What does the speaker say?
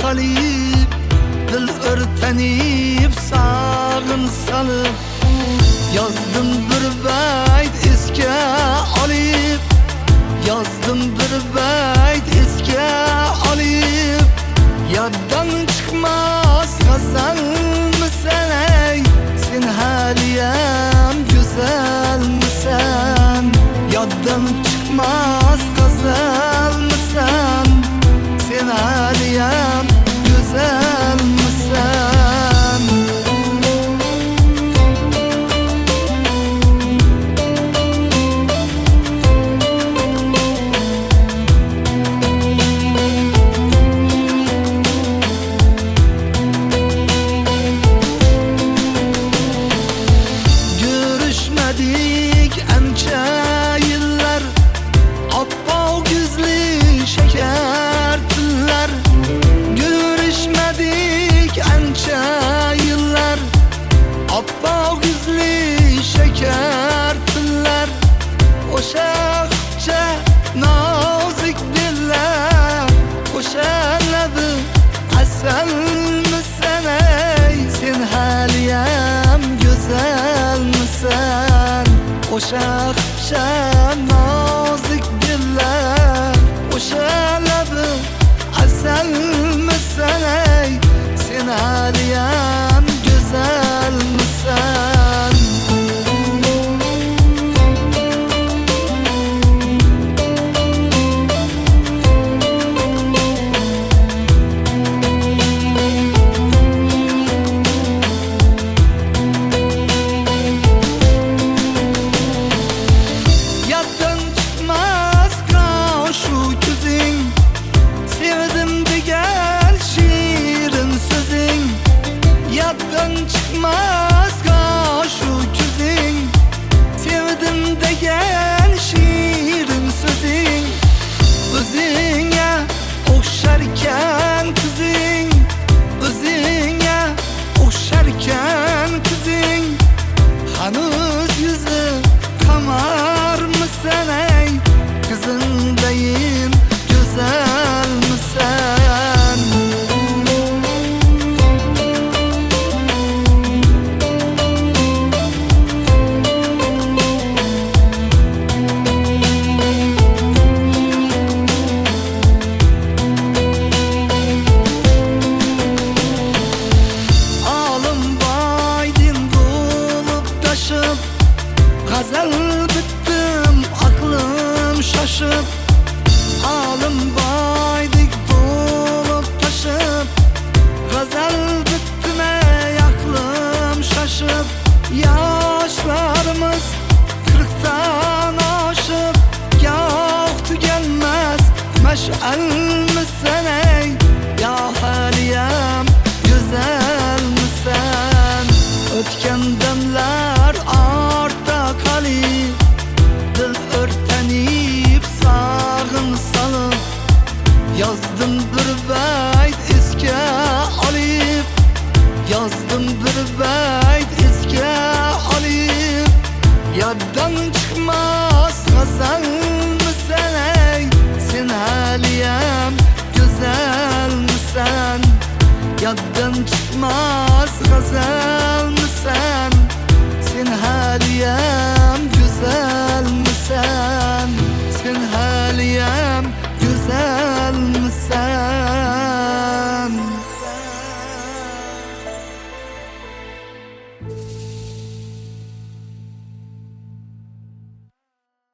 kalıp, dil örtenip sağın salıp, yazdım bir bayt eske alıp, yazdım bir bayt eske alıp, yaddan çıkmaz gazal mısın ey, sen haliyem güzel misin? Yaddan çıkmaz gazal mısın? Sen haliyem güzel misin? Görüşmedik ençe yıllar, appav güzlü şeker tüller. Görüşmedik ençe yıllar, appav güzlü şeker tüller. Oşakça nazik diller, koşarladı asal mısın ey, sen haliyem güzel misin? Oşakça nazik diller, koşarladı asal mısın ey, sen haliyem güzel misin? Yaddan çıkmaz şu küzün, sevdim de gel şiirin sözün. Yaddan çıkmaz şu küzün, sevdim de gel şiirin sözün. Özüne okşarken kızın, özüne okşarken kızın, hanız yüzü kamar mısın ey, kızın deyin güzel misin? Alım baydin dolup taşıp, gazal bittim aklım şaşıp. Alım baydik dolup taşıp, gazal bittim ey aklım şaşıp. Yaşlarımız 40'tan aşıp, yok tükenmez meşal mısın ey, ya haliyem güzel misin? Ötken demler arta kalıp, dil örtenip sağın salıp, yazdım